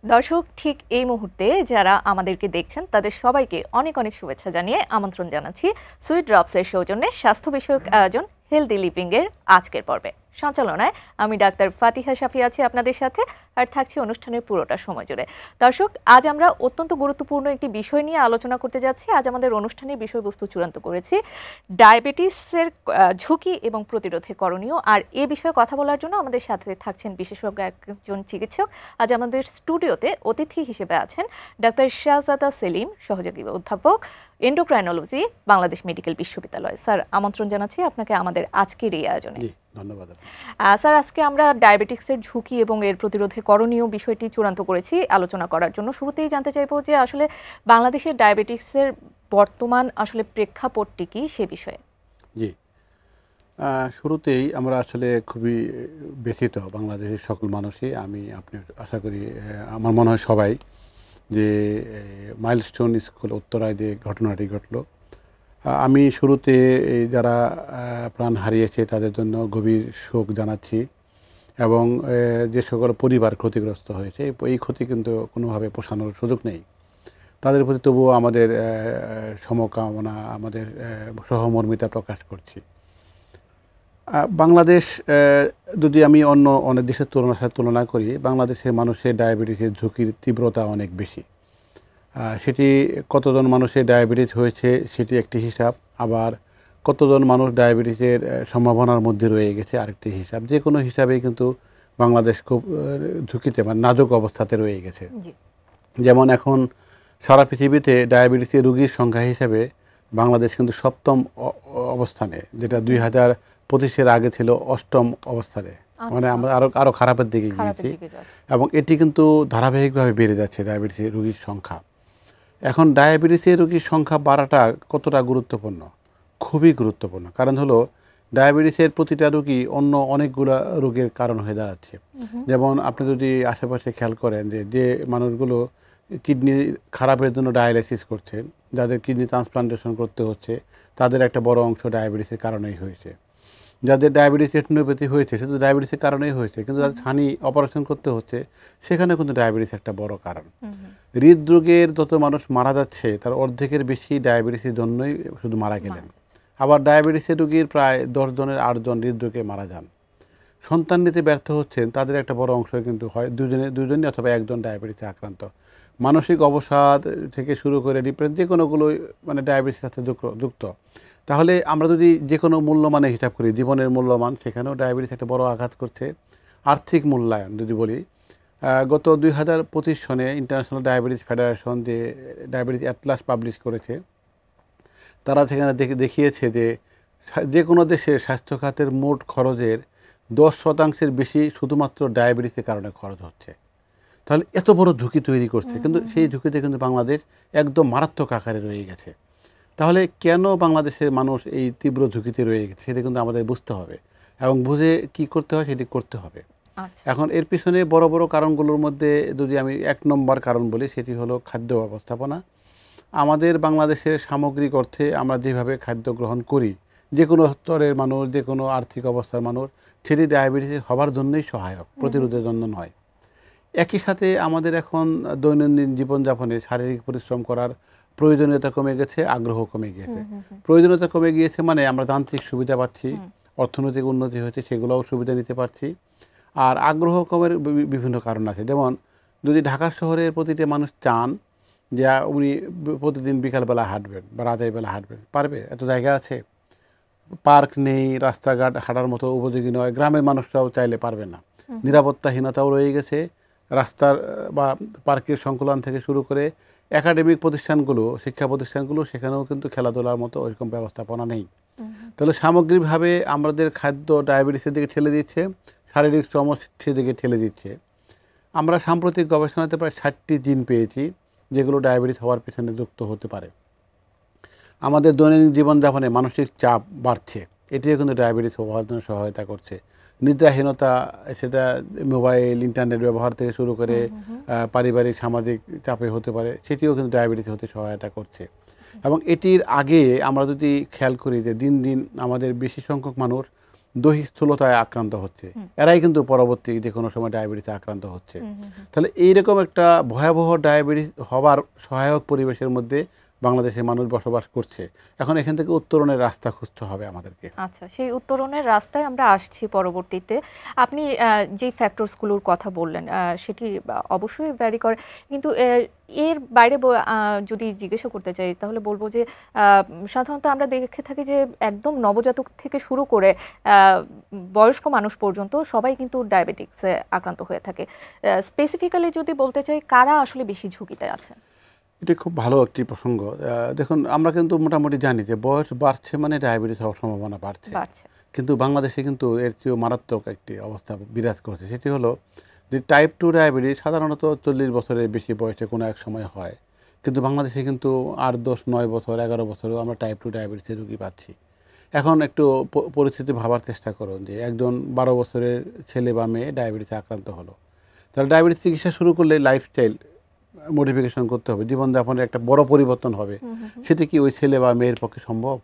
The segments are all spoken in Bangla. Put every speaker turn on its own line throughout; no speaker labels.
দর্শক, ঠিক এই মুহূর্তে যারা আমাদেরকে দেখছেন তাদের সবাইকে অনেক অনেক শুভেচ্ছা জানিয়ে আমন্ত্রণ জানাচ্ছি সুইট ড্রপসের সৌজন্যে স্বাস্থ্য বিষয়ক আয়োজন হেলদি লিভিং এর আজকের পর্বে। সঞ্চালনায় আমি ডাক্তার ফাতিহা শাফি আছি আপনাদের সাথে, আর থাকছি অনুষ্ঠানের পুরোটা সময় জুড়ে। দর্শক, আজ আমরা অত্যন্ত গুরুত্বপূর্ণ একটি বিষয় নিয়ে আলোচনা করতে যাচ্ছি। আজ আমাদের অনুষ্ঠানের বিষয়বস্তু চূড়ান্ত করেছি ডায়াবেটিসের ঝুঁকি এবং প্রতিরোধে করণীয়। আর এ বিষয়ে কথা বলার জন্য আমাদের সাথে থাকছেন বিশেষজ্ঞ একজন চিকিৎসক। আজ আমাদের স্টুডিওতে অতিথি হিসেবে আছেন ডাক্তার শাহজাদা সেলিম, সহযোগী অধ্যাপক, এন্ডোক্রাইনোলজি, বাংলাদেশ মেডিকেল বিশ্ববিদ্যালয়। স্যার, আমন্ত্রণ জানাচ্ছি আপনাকে আমাদের আজকের এই আয়োজনে।
ধন্যবাদ
স্যার, আজকে আমরা ডায়াবেটিক্সের ঝুঁকি এবং এর প্রতিরোধে করণীয় বিষয়টি চূড়ান্ত করেছি আলোচনা করার জন্য। শুরুতেই জানতে চাইবো যে আসলে বাংলাদেশের ডায়াবেটিক্সের বর্তমান আসলে প্রেক্ষাপটটি কি সে বিষয়ে।
জি, শুরুতেই আমরা আসলে খুবই ব্যথিত বাংলাদেশের সকল মানুষই, আমি আপনি আশা করি আমার মনে হয় সবাই, যে মাইলস্টোন স্কুল উত্তরায় যে ঘটনাটি ঘটলো। আমি শুরুতে যারা প্রাণ হারিয়েছে তাদের জন্য গভীর শোক জানাচ্ছি, এবং যে সকল পরিবার ক্ষতিগ্রস্ত হয়েছে এই ক্ষতি কিন্তু কোনোভাবে পোষানোর সুযোগ নেই। তাদের প্রতি তবুও আমাদের সমকামনা, আমাদের সহমর্মিতা প্রকাশ করছি। বাংলাদেশ যদি আমি অন্য অনেক দেশের সাথে তুলনা করি, বাংলাদেশের মানুষের ডায়াবেটিসের ঝুঁকির তীব্রতা অনেক বেশি। সেটি কতজন মানুষের ডায়াবেটিস হয়েছে সেটি একটি হিসাব, আবার কতজন মানুষ ডায়াবেটিসের সম্ভাবনার মধ্যে রয়ে গেছে আরেকটি হিসাব। যে কোনো হিসাবেই কিন্তু বাংলাদেশ খুব ঝুঁকিতে মানে নাজুক অবস্থাতে রয়ে গেছে। যেমন এখন সারা পৃথিবীতে ডায়াবেটিসের রোগীর সংখ্যা হিসাবে বাংলাদেশ কিন্তু সপ্তম অবস্থানে, যেটা 2025-এর আগে ছিল অষ্টম অবস্থানে। মানে আমরা আরও খারাপের দিকে গিয়েছি, এবং এটি কিন্তু ধারাবাহিকভাবে বেড়ে যাচ্ছে ডায়াবেটিসের রোগীর সংখ্যা। এখন ডায়াবেটিসের রোগীর সংখ্যা বাড়াটা কতটা গুরুত্বপূর্ণ? খুবই গুরুত্বপূর্ণ। কারণ হলো ডায়াবেটিসের প্রতিটা রোগী অন্য অনেকগুলো রোগের কারণ হয়ে দাঁড়াচ্ছে। যেমন আপনি যদি আশেপাশে খেয়াল করেন যে মানুষগুলো কিডনি খারাপের জন্য ডায়ালাইসিস করছেন, যাদের কিডনি ট্রান্সপ্লান্টেশন করতে হচ্ছে, তাদের একটা বড় অংশ ডায়াবেটিসের কারণেই হয়েছে। যাদের ডায়াবেটিস রেটিনোপ্যাথি হয়েছে শুধু ডায়াবেটিসের কারণেই হয়েছে, কিন্তু যাদের ছানি অপারেশন করতে হচ্ছে সেখানে কিন্তু ডায়াবেটিস একটা বড় কারণ। হৃদরোগের যত মানুষ মারা যাচ্ছে তার অর্ধেকের বেশি ডায়াবেটিসের জন্যই শুধু মারা গেলেন। আবার ডায়াবেটিসের রোগীর প্রায় 10 জনের 8 জন হৃদরোগে মারা যান। সন্তান নিতে ব্যর্থ হচ্ছেন, তাদের একটা বড় অংশ কিন্তু হয় দুজনই অথবা একজন ডায়াবেটিসে আক্রান্ত। মানসিক অবসাদ থেকে শুরু করে ডিপ্রেশন, যে কোনোগুলো মানে ডায়াবেটিসের সাথে যুক্ত। তাহলে আমরা যদি যে কোনো মূল্যমানে হিসাব করি, জীবনের মূল্যমান, সেখানেও ডায়াবেটিস একটা বড় আঘাত করছে। আর্থিক মূল্যায়ন যদি বলি, গত 2025 সনে ইন্টারন্যাশনাল ডায়াবেটিস ফেডারেশন যে ডায়াবেটিস অ্যাটলাস পাবলিশ করেছে, তারা সেখানে দেখিয়েছে যে কোনো দেশের স্বাস্থ্য খাতের মোট খরচের 10% বেশি শুধুমাত্র ডায়াবেটিসের কারণে খরচ হচ্ছে। তাহলে এত বড় ঝুঁকি তৈরি করছে, কিন্তু সেই ঝুঁকিতে কিন্তু বাংলাদেশ একদম মারাত্মক আকারে রয়ে গেছে। তাহলে কেন বাংলাদেশের মানুষ এই তীব্র ঝুঁকিতে রয়ে গেছে সেটা কিন্তু আমাদের বুঝতে হবে, এবং বুঝে কি করতে হয় সেটি করতে হবে। এখন এর পিছনে বড় বড় কারণগুলোর মধ্যে যদি আমি 1 নম্বর কারণ বলি, সেটি হলো খাদ্য ব্যবস্থাপনা। আমাদের বাংলাদেশের সামগ্রিক অর্থে আমরা যেভাবে খাদ্য গ্রহণ করি, যে কোনো স্তরের মানুষ, যে কোনো আর্থিক অবস্থার মানুষ, সেটি ডায়াবেটিস হওয়ার জন্যই সহায়ক, প্রতিরোধের জন্য নয়। একই সাথে আমাদের এখন দৈনন্দিন জীবনযাপনে শারীরিক পরিশ্রম করার প্রয়োজনীয়তা কমে গেছে, আগ্রহ কমে গিয়েছে। প্রয়োজনীয়তা কমে গিয়েছে মানে আমরা যান্ত্রিক সুবিধা পাচ্ছি, অর্থনৈতিক উন্নতি হয়েছে, সেগুলোও সুবিধা নিতে পারছি। আর আগ্রহ কমের বিভিন্ন কারণ আছে। যেমন যদি ঢাকা শহরের প্রতিটি মানুষ চান যে উনি প্রতিদিন বিকালবেলা হাঁটবেন বা রাতের বেলা হাঁটবেন, পারবে? এত জায়গা আছে, পার্ক নেই, রাস্তাঘাট হাঁটার মতো উপযোগী নয়, গ্রামের মানুষরাও চাইলে পারবে না। নিরাপত্তাহীনতাও রয়ে গেছে। রাস্তার বা পার্কের সংকুলন থেকে শুরু করে একাডেমিক প্রতিষ্ঠানগুলো, শিক্ষা প্রতিষ্ঠানগুলো, সেখানেও কিন্তু খেলাধুলার মতো ওইরকম ব্যবস্থাপনা নেই। তাহলে সামগ্রিকভাবে আমাদের খাদ্য ডায়াবেটিসের দিকে ঠেলে দিচ্ছে, শারীরিক শ্রম সেদিকে ঠেলে দিচ্ছে। আমরা সাম্প্রতিক গবেষণাতে প্রায় 60টি জিন পেয়েছি যেগুলো ডায়াবেটিস হওয়ার পেছনে যুক্ত হতে পারে। আমাদের দৈনন্দিন জীবনযাপনে মানসিক চাপ বাড়ছে, এটিও কিন্তু ডায়াবেটিস হওয়ার জন্য সহায়তা করছে। নিদ্রাহীনতা, সেটা মোবাইল, ইন্টারনেট ব্যবহার থেকে শুরু করে পারিবারিক সামাজিক চাপে হতে পারে, সেটিও কিন্তু ডায়াবেটিস হতে সহায়তা করছে। এবং এটির আগে আমরা যদি খেয়াল করি যে দিন দিন আমাদের বেশি সংখ্যক মানুষ দৈহিক স্থূলতায় আক্রান্ত হচ্ছে, এরাই কিন্তু পরবর্তী যে কোনো সময় ডায়াবেটিসে আক্রান্ত হচ্ছে। তাহলে এইরকম একটা ভয়াবহ ডায়াবেটিস হবার সহায়ক পরিবেশের মধ্যে বাংলাদেশের মানুষ বসবাস করছে। এখন এখান থেকে উত্তরণের রাস্তা খুঁজতে হবে আমাদেরকে।
আচ্ছা, সেই উত্তরণের রাস্তায় আমরা আসছি পরবর্তীতে। আপনি যে ফ্যাক্টরসগুলোর কথা বললেন সেটি অবশ্যই ভ্যারি করে, কিন্তু এর বাইরে যদি জিজ্ঞাসা করতে চাই তাহলে বলবো যে সাধারণত আমরা দেখে থাকি যে একদম নবজাতক থেকে শুরু করে বয়স্ক মানুষ পর্যন্ত সবাই কিন্তু ডায়াবেটিক্সে আক্রান্ত হয়ে থাকে। স্পেসিফিক্যালি যদি বলতে চাই, কারা আসলে বেশি ঝুঁকিতে আছে?
এটা খুব ভালো একটি প্রসঙ্গ। দেখুন, আমরা কিন্তু মোটামুটি জানি যে বয়স বাড়ছে মানে ডায়াবেটিস হওয়ার সম্ভাবনা বাড়ছে, কিন্তু বাংলাদেশে কিন্তু এর চেয়েও মারাত্মক একটি অবস্থা বিরাজ করছে। সেটি হলো যে টাইপ 2 ডায়াবেটিস সাধারণত 40 বছরের বেশি বয়সে কোনো এক সময় হয়, কিন্তু বাংলাদেশে কিন্তু 8, 10, 9 বছর, 11 বছরেও আমরা টাইপ 2 ডায়াবেটিসের রোগী পাচ্ছি। এখন একটু পরিস্থিতি ভাবার চেষ্টা করুন যে একজন 12 বছরের ছেলে বা মেয়ে ডায়াবেটিসে আক্রান্ত হলো, তাহলে ডায়াবেটিস চিকিৎসা শুরু করলে লাইফস্টাইল মডিফিকেশন করতে হবে, জীবনযাপনের একটা বড় পরিবর্তন হবে। সেটি কি ওই ছেলে বা মেয়ের পক্ষে সম্ভব?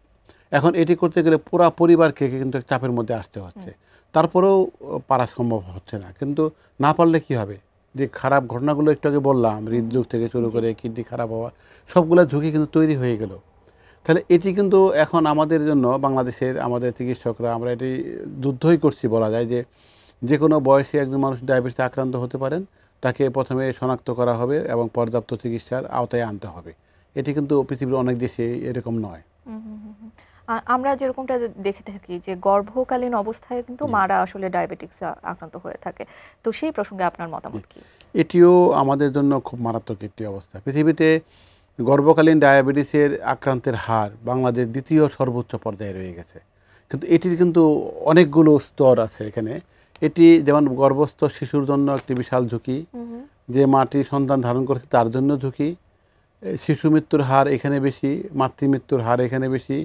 এখন এটি করতে গেলে পুরা পরিবারকে কিন্তু চাপের মধ্যে আসতে হচ্ছে, তারপরেও পারা সম্ভব হচ্ছে না। কিন্তু না পারলে কি হবে? যে খারাপ ঘটনাগুলো একটু আগে বললাম, হৃদরোগ থেকে শুরু করে কিডনি খারাপ হওয়া, সবগুলো ঝুঁকি কিন্তু তৈরি হয়ে গেল। তাহলে এটি কিন্তু এখন আমাদের জন্য বাংলাদেশের আমাদের চিকিৎসকরা আমরা এটি যুদ্ধই করছি বলা যায়, যে কোনো বয়সে একজন মানুষ ডায়াবেটিসে আক্রান্ত হতে পারেন, তাকে প্রথমে শনাক্ত করা হবে এবং পর্যাপ্ত চিকিৎসার আওতায় আনতে হবে। এটি কিন্তু পৃথিবীর অনেক দেশে এরকম নয়।
আমরা যেরকমটা দেখে থাকি যে গর্ভকালীন অবস্থায় কিন্তু মারা আসলে ডায়াবেটিক্সে আক্রান্ত হয়ে থাকে, তো সেই প্রসঙ্গে আপনার মতামত কি?
এটিও আমাদের জন্য খুব মারাত্মক একটি অবস্থা। পৃথিবীতে গর্ভকালীন ডায়াবেটিসের আক্রান্তের হার বাংলাদেশ দ্বিতীয় সর্বোচ্চ পর্যায়ে রয়ে গেছে, কিন্তু এটির কিন্তু অনেকগুলো স্তর আছে এখানে। এটি যেমন গর্ভস্থ শিশুর জন্য একটি বিশাল ঝুঁকি, যে মাটি সন্তান ধারণ করেছে তার জন্য ঝুঁকি, শিশু মৃত্যুর হার এখানে বেশি, মাতৃমৃত্যুর হার এখানে বেশি,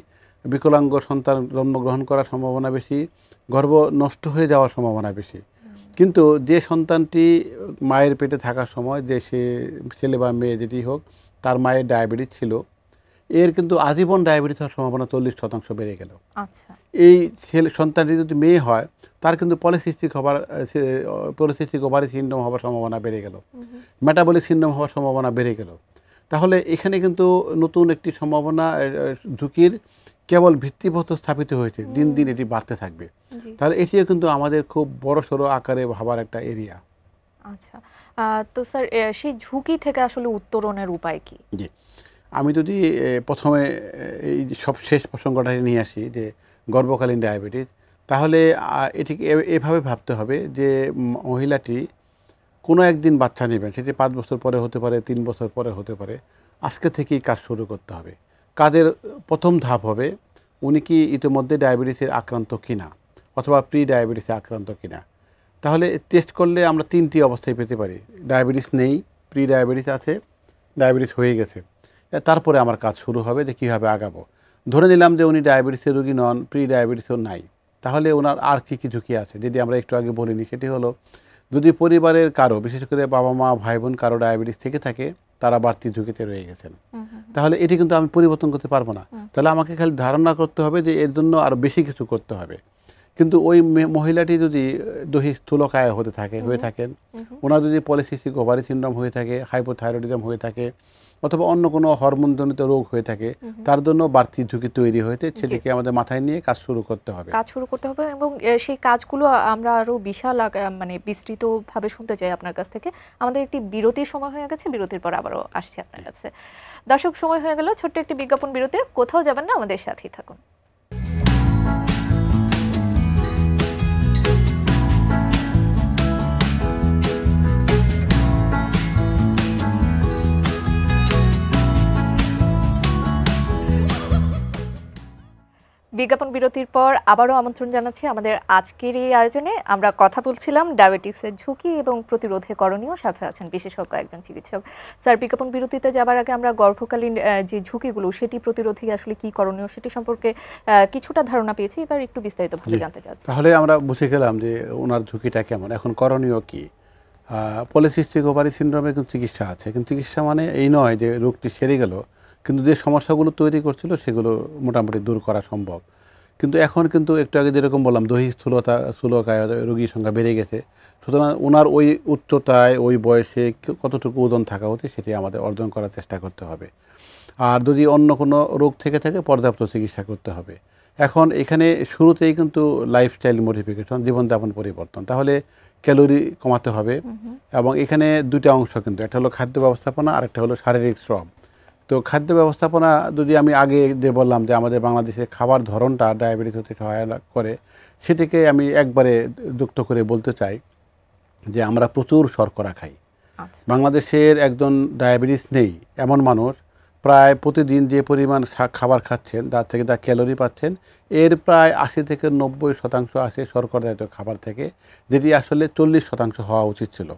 বিকলাঙ্গ সন্তান জন্মগ্রহণ করার সম্ভাবনা বেশি, গর্ভ নষ্ট হয়ে যাওয়ার সম্ভাবনা বেশি। কিন্তু যে সন্তানটি মায়ের পেটে থাকার সময়, যে সে ছেলে বা মেয়ে যেটি হোক, তার মায়ের ডায়াবেটিস ছিল, এর কিন্তু আজীবন ডায়াবেটিস হওয়ার সম্ভাবনা 40% বেড়ে গেল।
আচ্ছা,
এই ছেলে সন্তানটি যদি মেয়ে হয়, তার কিন্তু পলিসিস্টিক ওভারি সিনড্রোম হওয়ার সম্ভাবনা বেড়ে গেল, মেটাবলিক সিনড্রোম হওয়ার সম্ভাবনা বেড়ে গেল। তাহলে এখানে কিন্তু নতুন একটি সম্ভাবনা, ঝুঁকির কেবল ভিত্তিপ্রস্তর স্থাপিত হয়েছে, দিন দিন এটি বাড়তে থাকবে। তাহলে এটিও কিন্তু আমাদের খুব বড়সড় আকারে ভাবার একটা এরিয়া।
আচ্ছা, তো স্যার সেই ঝুঁকি থেকে আসলে উত্তরণের উপায় কি?
জি, আমি যদি প্রথমে এই সব শেষ প্রসঙ্গটা নিয়ে আসি, যে গর্ভকালীন ডায়াবেটিস, তাহলে এটিকে এভাবে ভাবতে হবে যে মহিলাটি কোনো একদিন বাচ্চা নেবেন, সেটি 5 বছর পরে হতে পারে, 3 বছর পরে হতে পারে, আজকে থেকেই কাজ শুরু করতে হবে। কাজের প্রথম ধাপ হবে উনি কি ইতিমধ্যে ডায়াবেটিসের আক্রান্ত কিনা, অথবা প্রি ডায়াবেটিসে আক্রান্ত কিনা। তাহলে টেস্ট করলে আমরা 3টি অবস্থায় পেতে পারি: ডায়াবেটিস নেই, প্রি ডায়াবেটিস আছে, ডায়াবেটিস হয়ে গেছে। তারপরে আমার কাজ শুরু হবে যে কীভাবে আগাবো। ধরে নিলাম যে উনি ডায়াবেটিসের রোগী নন, প্রি ডায়াবেটিসও নাই, তাহলে ওনার আর কী কী ঝুঁকি আছে যেটি আমরা একটু আগে বলিনি। সেটি হলো, যদি পরিবারের কারো, বিশেষ করে বাবা মা ভাই বোন কারো ডায়াবেটিস থেকে থাকে, তারা বাড়তি ঝুঁকিতে রয়ে গেছেন, তাহলে এটি কিন্তু আমি পরিবর্তন করতে পারবো না। তাহলে আমাকে খালি ধারণা করতে হবে যে এর জন্য আরও বেশি কিছু করতে হবে। কিন্তু ওই মহিলাটি যদি দৈহিক স্থূলকায় হয়ে থাকেন, ওনার যদি পলিসিস্টিক ওভারি সিনড্রোম হয়ে থাকে, হাইপোথাইরয়েডিজম হয়ে থাকে, অথবা অন্য কোনো হরমোনজনিত রোগ হয়ে থাকে, তার জন্য বাড়তি ঝুঁকি তৈরি হয়েছে। সেটিকে আমাদের মাথায় নিয়ে কাজ শুরু করতে হবে
এবং সেই কাজগুলো আমরা আরও বিশাল মানে বিস্তৃতভাবে শুনতে চাই আপনার কাছ থেকে। আমাদের একটি বিরতির সময় হয়ে গেছে, বিরতির পর আবারও আসছি আপনার কাছে। দর্শক, সময় হয়ে গেল ছোট্ট একটি বিজ্ঞাপন বিরতির, কোথাও যাবেন না, আমাদের সাথেই থাকুন। বিজ্ঞাপন বিরতির পর আবারও আমন্ত্রণ জানাচ্ছি আমাদের আজকের এই আয়োজনে। আমরা কথা বলছিলাম ডায়াবেটিক্সের ঝুঁকি এবং প্রতিরোধে করণীয়, সাথে আছেন বিশেষজ্ঞ একজন চিকিৎসক। স্যার, বিজ্ঞাপন বিরতিতে যাবার আগে আমরা গর্ভকালীন যে ঝুঁকিগুলো, সেটি প্রতিরোধে আসলে কি করণীয় সেটি সম্পর্কে কিছুটা ধারণা পেয়েছি, এবার একটু বিস্তারিতভাবে জানতে চাচ্ছি।
তাহলে আমরা বুঝে গেলাম যে ওনার ঝুঁকিটা কেমন। এখন করণীয় কি? পলিসিস্টিক ওভারি সিনড্রোমের কিন্তু চিকিৎসা আছে, কিন্তু চিকিৎসা মানে এই নয় যে রোগটি সেরে গেল, কিন্তু যে সমস্যাগুলো তৈরি করছিল সেগুলো মোটামুটি দূর করা সম্ভব। কিন্তু এখন কিন্তু একটু আগে যেরকম বললাম দৈহিক স্থূলকায় রোগীর সংখ্যা বেড়ে গেছে, সুতরাং ওনার ওই উচ্চতায় ওই বয়সে কতটুকু ওজন থাকা উচিত সেটি আমাদের অর্জন করার চেষ্টা করতে হবে। আর যদি অন্য কোনো রোগ থেকে থাকে পর্যাপ্ত চিকিৎসা করতে হবে। এখন এখানে শুরুতেই কিন্তু লাইফস্টাইল মডিফিকেশন, জীবনযাপন পরিবর্তন, তাহলে ক্যালোরি কমাতে হবে। এবং এখানে দুইটা অংশ কিন্তু, একটা হলো খাদ্য ব্যবস্থাপনা আর একটা হলো শারীরিক শ্রম। তো খাদ্য ব্যবস্থাপনা যদি আমি আগে যে বললাম যে আমাদের বাংলাদেশের খাবার ধরনটা ডায়াবেটিস হতে সহায়তা করে, সেটিকে আমি একবারে যুক্ত করে বলতে চাই যে আমরা প্রচুর শর্করা খাই।
আচ্ছা।
বাংলাদেশের একজন ডায়াবেটিস নেই এমন মানুষ প্রায় প্রতিদিন যে পরিমাণ খাবার খাচ্ছেন তার থেকে যা ক্যালোরি পাচ্ছেন এর প্রায় 80 থেকে 90% আসে শর্করা জাতীয় খাবার থেকে, যেটি আসলে 40% হওয়া উচিত ছিল।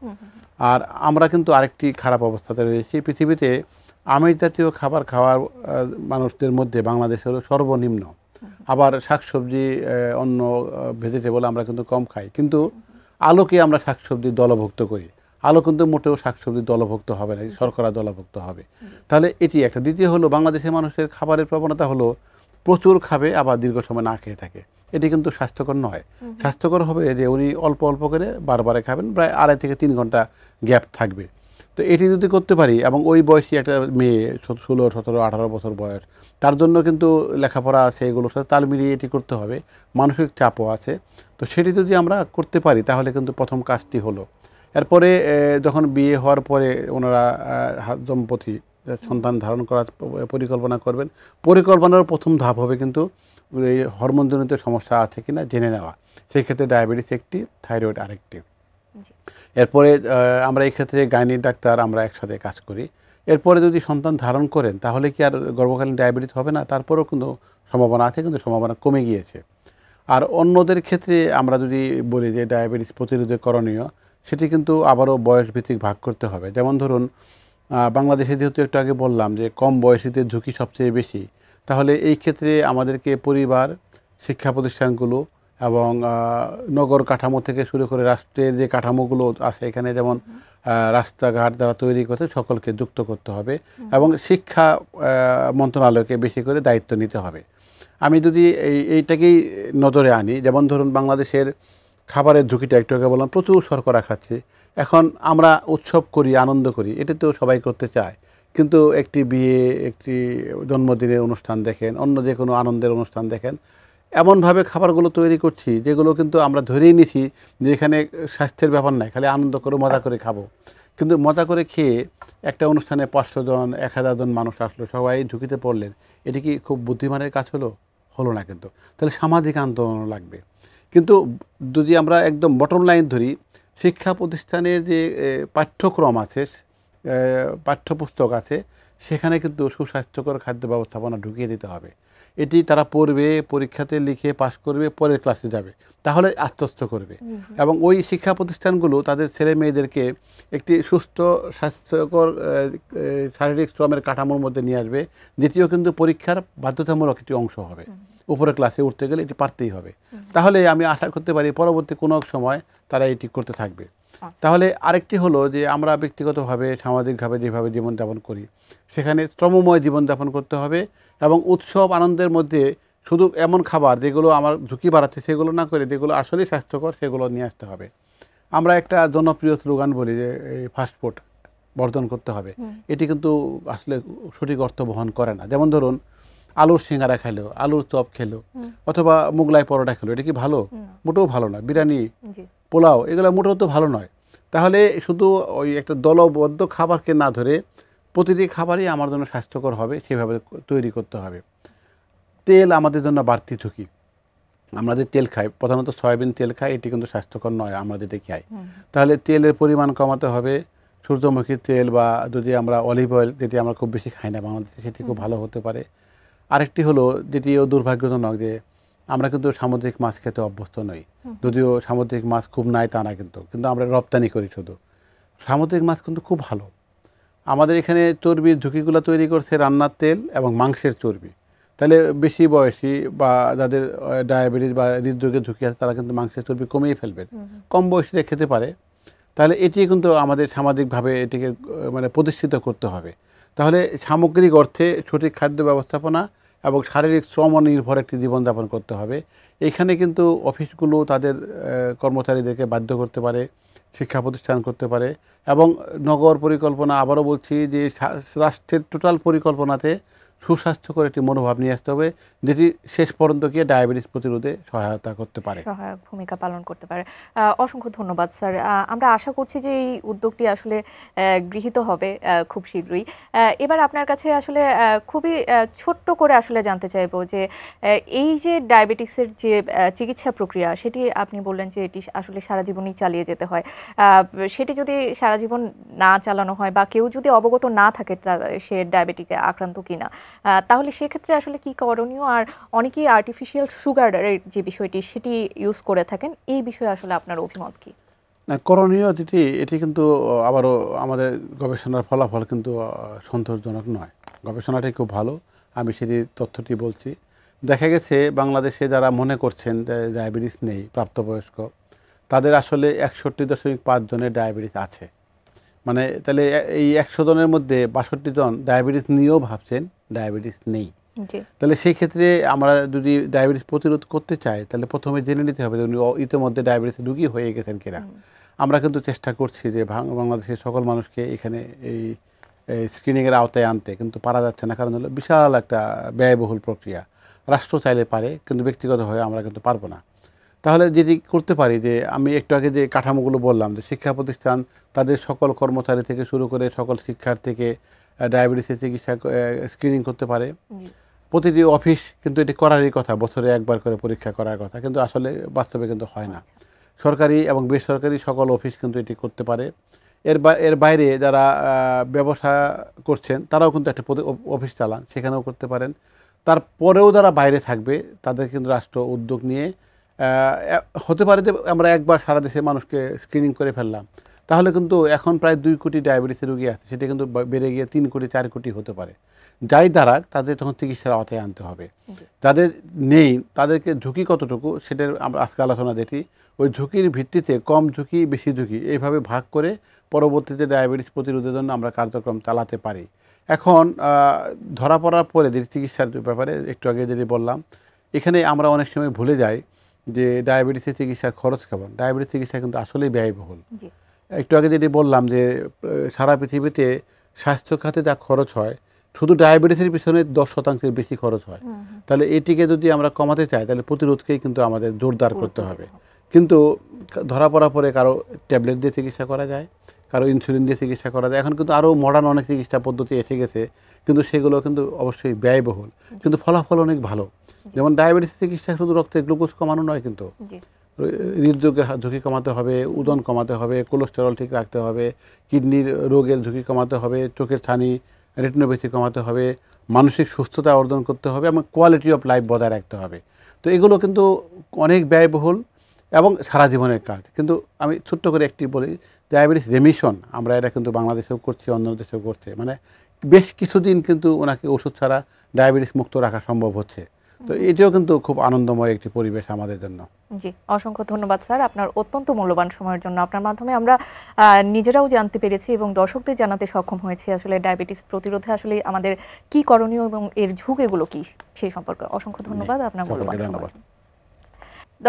আর আমরা কিন্তু আরেকটি খারাপ অবস্থাতে রয়েছি, পৃথিবীতে আমিষ জাতীয় খাবার খাওয়ার মানুষদের মধ্যে বাংলাদেশ হলো সর্বনিম্ন। আবার শাকসবজি, অন্য ভেজিটেবল আমরা কিন্তু কম খাই, কিন্তু আলুকে আমরা শাকসবজি দলভুক্ত করি। আলু কিন্তু মোটেও শাকসবজি দলভুক্ত হবে না, শর্করা দলভুক্ত হবে। তাহলে এটি একটা। দ্বিতীয় হলো বাংলাদেশের মানুষের খাবারের প্রবণতা হলো প্রচুর খাবে আবার দীর্ঘ সময় না খেয়ে থাকে। এটি কিন্তু স্বাস্থ্যকর নয়। স্বাস্থ্যকর হবে যে উনি অল্প অল্প করে বারবারে খাবেন, প্রায় 2.5 থেকে 3 ঘন্টা গ্যাপ থাকবে। তো এটি যদি করতে পারি, এবং ওই বয়সী একটা মেয়ে 16, 17, 18 বছর বয়স, তার জন্য কিন্তু লেখাপড়া আছে, এগুলোর সাথে তাল মিলিয়ে এটি করতে হবে, মানসিক চাপও আছে। তো সেটি যদি আমরা করতে পারি তাহলে কিন্তু প্রথম কাজটি হলো। এরপরে যখন বিয়ে হওয়ার পরে ওনারা দম্পতি সন্তান ধারণ করার পরিকল্পনা করবেন, পরিকল্পনার প্রথম ধাপ হবে কিন্তু এই হরমোনজনিত সমস্যা আছে কিনা জেনে নেওয়া। সেই ক্ষেত্রে ডায়াবেটিস একটি, থাইরয়েড আরেকটি। এরপরে আমরা এই ক্ষেত্রে গাইনি ডাক্তার আমরা একসাথে কাজ করি। এরপরে যদি সন্তান ধারণ করেন তাহলে কি আর গর্ভকালীন ডায়াবেটিস হবে না? তারপরেও কিন্তু সম্ভাবনা আছে, কিন্তু সম্ভাবনা কমে গিয়েছে। আর অন্যদের ক্ষেত্রে আমরা যদি বলি যে ডায়াবেটিস প্রতিরোধে করণীয়, সেটি কিন্তু আবারও বয়সভিত্তিক ভাগ করতে হবে। যেমন ধরুন বাংলাদেশে যেহেতু একটু আগে বললাম যে কম বয়সীদের ঝুঁকি সবচেয়ে বেশি, তাহলে এই ক্ষেত্রে আমাদেরকে পরিবার, শিক্ষা প্রতিষ্ঠানগুলো এবং নগর কাঠামো থেকে শুরু করে রাষ্ট্রের যে কাঠামোগুলো আছে এখানে, যেমন রাস্তাঘাট যারা তৈরি করছে সকলকে যুক্ত করতে হবে এবং শিক্ষা মন্ত্রণালয়কে বেশি করে দায়িত্ব নিতে হবে। আমি যদি এইটাকেই নজরে আনি, যেমন ধরুন বাংলাদেশের খাবারের ঝুঁকিটা একটু আগে বললাম, প্রচুর শর্করা খাচ্ছে। এখন আমরা উৎসব করি, আনন্দ করি, এটা তো সবাই করতে চায়, কিন্তু একটি বিয়ে, একটি জন্মদিনের অনুষ্ঠান দেখেন, অন্য যে কোনো আনন্দের অনুষ্ঠান দেখেন, এমনভাবে খাবারগুলো তৈরি করছি যেগুলো কিন্তু আমরা ধরেই নিছি যে এখানে স্বাস্থ্যের ব্যাপার নাই, খালি আনন্দ করে মজা করে খাবো। কিন্তু মজা করে খেয়ে একটা অনুষ্ঠানে 500 জন 1000 জন মানুষ আসলো, সবাই ঝুঁকিতে পড়লেন, এটি কি খুব বুদ্ধিমানের কাজ হলো না? কিন্তু তাহলে সামাজিক আন্দোলন লাগবে। কিন্তু যদি আমরা একদম বটম লাইন ধরি, শিক্ষা প্রতিষ্ঠানের যে পাঠ্যক্রম আছে, পাঠ্যপুস্তক আছে, সেখানে কিন্তু সুস্বাস্থ্যকর খাদ্য ব্যবস্থাপনা ঢুকিয়ে দিতে হবে। এটি তারা পড়বে, পরীক্ষাতে লিখে পাশ করবে, পরের ক্লাসে যাবে, তাহলে আত্মস্থ করবে। এবং ওই শিক্ষা প্রতিষ্ঠানগুলো তাদের ছেলে মেয়েদেরকে একটি সুস্থ স্বাস্থ্যকর শারীরিক শ্রমের কাঠামোর মধ্যে নিয়ে আসবে, যেটিও কিন্তু পরীক্ষার বাধ্যতামূলক একটি অংশ হবে। উপরে ক্লাসে উঠতে গেলে এটি পারতেই হবে। তাহলে আমি আশা করতে পারি পরবর্তী কোনো সময় তারা এটি করতে থাকবে। তাহলে আরেকটি হলো যে আমরা ব্যক্তিগতভাবে, সামাজিকভাবে যেভাবে জীবনযাপন করি, সেখানে শ্রমময় জীবনযাপন করতে হবে এবং উৎসব আনন্দের মধ্যে শুধু এমন খাবার যেগুলো আমার ঝুঁকি বাড়াচ্ছে সেগুলো না করে যেগুলো আসলেই স্বাস্থ্যকর সেগুলো নিয়ে আসতে হবে। আমরা একটা জনপ্রিয় স্লোগান বলি যে এই ফাস্টফুড বর্জন করতে হবে, এটি কিন্তু আসলে সঠিক অর্থ বহন করে না। যেমন ধরুন আলুর সিঙ্গারা খেলো, আলুর চপ খেলো, অথবা মোগলাই পরোটা খেলো, এটা কি ভালো? মোটেও ভালো নয়। বিরিয়ানি, পোলাও, এগুলো মোটেও তো ভালো নয়। তাহলে শুধু ওই একটা দলবদ্ধ খাবারকে না ধরে প্রতিটি খাবারই আমার জন্য স্বাস্থ্যকর হবে সেভাবে তৈরি করতে হবে। তেল আমাদের জন্য বাড়তি ঝুঁকি। আমরা যে তেল খাই, প্রধানত সয়াবিন তেল খাই, এটি কিন্তু স্বাস্থ্যকর নয় আমরা যেটা খাই। তাহলে তেলের পরিমাণ কমাতে হবে। সূর্যমুখী তেল বা যদি আমরা অলিভ অয়েল, যেটি আমরা খুব বেশি খাই না বাংলাদেশে, সেটি খুব ভালো হতে পারে। আরেকটি হলো যেটিও দুর্ভাগ্যজনক, যে আমরা কিন্তু সামুদ্রিক মাছ খেতে অভ্যস্ত নই। যদিও সামুদ্রিক মাছ খুব নাই তা না, কিন্তু আমরা রপ্তানি করি শুধু। সামুদ্রিক মাছ কিন্তু খুব ভালো। আমাদের এখানে চর্বির ঝুঁকিগুলো তৈরি করছে রান্নার তেল এবং মাংসের চর্বি। তাহলে বেশি বয়সী বা যাদের ডায়াবেটিস বা হৃদরোগের ঝুঁকি আছে তারা কিন্তু মাংসের চর্বি কমিয়ে ফেলবেন, কম বয়সীরা খেতে পারে। তাহলে এটি কিন্তু আমাদের সামাজিকভাবে এটিকে প্রতিষ্ঠিত করতে হবে। তাহলে সামগ্রিক অর্থে সঠিক খাদ্য ব্যবস্থাপনা এবং শারীরিক শ্রম নির্ভর একটি জীবনযাপন করতে হবে। এইখানে কিন্তু অফিসগুলো তাদের কর্মচারীদেরকে বাধ্য করতে পারে, শিক্ষা প্রতিষ্ঠান করতে পারে এবং নগর পরিকল্পনা, আবারও বলছি যে রাষ্ট্রের টোটাল পরিকল্পনাতে সুস্বাস্থ্যকর একটি মনোভাব নিয়ে আসতে হবে, যেটি শেষ পর্যন্ত গিয়ে ডায়াবেটিস প্রতিরোধে সহায়তা করতে পারে,
সহায়ক ভূমিকা পালন করতে পারে। অসংখ্য ধন্যবাদ স্যার। আমরা আশা করছি যে এই উদ্যোগটি আসলে গৃহীত হবে খুব শীঘ্রই। এবার আপনার কাছে আসলে খুবই ছোট্ট করে আসলে জানতে চাইবো যে এই যে ডায়াবেটিক্সের যে চিকিৎসা প্রক্রিয়া, সেটি আপনি বললেন যে এটি আসলে সারা জীবনই চালিয়ে যেতে হয়। সেটি যদি সারা জীবন না চালানো হয় বা কেউ যদি অবগত না থাকে সে ডায়াবেটিকে আক্রান্ত কিনা, তাহলে সেক্ষেত্রে আসলে কি করণীয়? আর অনেকেই আর্টিফিশিয়াল সুগারের যে বিষয়টি সেটি ইউজ করে থাকেন, এই বিষয়ে আসলে আপনার অভিমত কি?
না, করণীয় যেটি, এটি কিন্তু আবারও আমাদের গবেষণার ফলাফল কিন্তু সন্তোষজনক নয়। গবেষণাটি খুব ভালো, আমি সেটি তথ্যটি বলছি। দেখা গেছে বাংলাদেশে যারা মনে করছেন যে ডায়াবেটিস নেই প্রাপ্তবয়স্ক, তাদের আসলে 61.5 জনের ডায়াবেটিস আছে। মানে তাহলে এই 100 জনের মধ্যে 62 জন ডায়াবেটিস নিয়েও ভাবছেন ডায়াবেটিস নেই। তাহলে সেই ক্ষেত্রে আমরা যদি ডায়াবেটিস প্রতিরোধ করতে চাই, তাহলে প্রথমে জেনে নিতে হবে যে উনি ইতিমধ্যে ডায়াবেটিস রোগী হয়ে গেছেন কিনা। আমরা কিন্তু চেষ্টা করছি যে বাংলাদেশের সকল মানুষকে এখানে এই স্ক্রিনিংয়ের আওতায় আনতে, কিন্তু পারা যাচ্ছে না। কারণ হলো বিশাল একটা ব্যয়বহুল প্রক্রিয়া। রাষ্ট্র চাইলে পারে, কিন্তু ব্যক্তিগতভাবে আমরা কিন্তু পারবো না। তাহলে যেটি করতে পারি, যে আমি একটু আগে যে কাঠামোগুলো বললাম, যে শিক্ষা প্রতিষ্ঠান তাদের সকল কর্মচারী থেকে শুরু করে সকল শিক্ষার্থীকে ডায়াবেটিসের চিকিৎসা স্ক্রিনিং করতে পারে। প্রতিটি অফিস কিন্তু এটি করারই কথা, বছরে একবার করে পরীক্ষা করার কথা, কিন্তু আসলে বাস্তবে কিন্তু হয় না। সরকারি এবং বেসরকারি সকল অফিস কিন্তু এটি করতে পারে। এর বাইরে যারা ব্যবসা করছেন তারাও কিন্তু একটা অফিস চালান, সেখানেও করতে পারেন। তারপরেও যারা বাইরে থাকবে তাদের কিন্তু রাষ্ট্র উদ্যোগ নিয়ে হতে পারে যে আমরা একবার সারা দেশের মানুষকে স্ক্রিনিং করে ফেললাম, তাহলে কিন্তু এখন প্রায় 2 কোটি ডায়াবেটিসের রোগী আছে, সেটা কিন্তু বেড়ে গিয়ে 3 কোটি 4 কোটি হতে পারে। যাই দ্বারা তাদের তখন চিকিৎসার আওতায় আনতে হবে। যাদের নেই তাদেরকে ঝুঁকি কতটুকু সেটার আমরা আজকে আলোচনা দেখি। ওই ঝুঁকির ভিত্তিতে কম ঝুঁকি, বেশি ঝুঁকি এইভাবে ভাগ করে পরবর্তীতে ডায়াবেটিস প্রতিরোধের জন্য আমরা কার্যক্রম চালাতে পারি। এখন ধরা পড়ার পরে যে চিকিৎসার ব্যাপারে একটু আগে যেটি বললাম, এখানে আমরা অনেক সময় ভুলে যাই যে ডায়াবেটিসের চিকিৎসার খরচ কেমন। ডায়াবেটিস চিকিৎসা কিন্তু আসলেই ব্যয়বহুল। একটু আগে যেটি বললাম যে সারা পৃথিবীতে স্বাস্থ্য খাতে যা খরচ হয়, শুধু ডায়াবেটিসের পিছনে 10% বেশি খরচ হয়। তাহলে এটিকে যদি আমরা কমাতে চাই, তাহলে প্রতিরোধকেই কিন্তু আমাদের জোরদার করতে হবে। কিন্তু ধরা পড়ার পরে কারো ট্যাবলেট দিয়ে চিকিৎসা করা যায়, কারো ইনসুলিন দিয়ে চিকিৎসা করা যায়। এখন কিন্তু আরও মডার্ন অনেক চিকিৎসা পদ্ধতি এসে গেছে, কিন্তু সেগুলো কিন্তু অবশ্যই ব্যয়বহুল, কিন্তু ফলাফল অনেক ভালো। যেমন ডায়াবেটিসের চিকিৎসা শুধু রক্তে গ্লুকোজ কমানো নয়, কিন্তু হৃদরোগের ঝুঁকি কমাতে হবে, ওজন কমাতে হবে, কোলেস্টেরল ঠিক রাখতে হবে, কিডনির রোগের ঝুঁকি কমাতে হবে, চোখের ছানি রেটিনোপ্যাথি কমাতে হবে, মানসিক সুস্থতা অর্জন করতে হবে এবং কোয়ালিটি অফ লাইফ বজায় রাখতে হবে। তো এগুলো কিন্তু অনেক ব্যয়বহুল এবং সারা জীবনের কাজ। কিন্তু আমি ছোট্ট করে একটি বলি, ডায়াবেটিস রেমিশন আমরা এটা কিন্তু বাংলাদেশেও করছি, অন্য দেশেও করছে। মানে বেশ কিছুদিন কিন্তু ওনাকে ওষুধ ছাড়া ডায়াবেটিস মুক্ত রাখা সম্ভব হচ্ছে। তো এটিও কিন্তু খুব আনন্দময় একটি পরিবেশ আমাদের জন্য।
জি, অসংখ্য ধন্যবাদ স্যার আপনার অত্যন্ত মূল্যবান সময়ের জন্য। আপনার মাধ্যমে আমরা নিজেরাও জানতে পেরেছি এবং দর্শকদের জানাতে সক্ষম হয়েছি আসলে ডায়াবেটিস প্রতিরোধে আসলে আমাদের কি করণীয় এবং এর ঝুঁকিগুলো কি সেই সম্পর্কে। অসংখ্য ধন্যবাদ আপনার মূল্যবান সময়।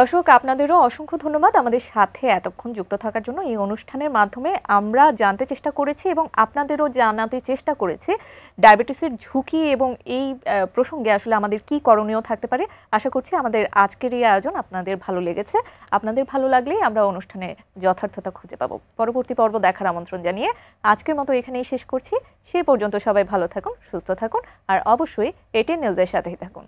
দর্শক, আপনাদেরও অসংখ্য ধন্যবাদ আমাদের সাথে এতক্ষণ যুক্ত থাকার জন্য। এই অনুষ্ঠানের মাধ্যমে আমরা জানতে চেষ্টা করেছি এবং আপনাদেরও জানাতে চেষ্টা করেছি ডায়াবেটিসের ঝুঁকি এবং এই প্রসঙ্গে আসলে আমাদের কি করণীয় থাকতে পারে। আশা করছি আমাদের আজকের এই আয়োজন আপনাদের ভালো লেগেছে। আপনাদের ভালো লাগলেই আমরা অনুষ্ঠানে যথার্থতা খুঁজে পাবো। পরবর্তী পর্ব দেখার আমন্ত্রণ জানিয়ে আজকের মতো এখানেই শেষ করছি। সেই পর্যন্ত সবাই ভালো থাকুন, সুস্থ থাকুন আর অবশ্যই এটিএন নিউজের সাথেই থাকুন।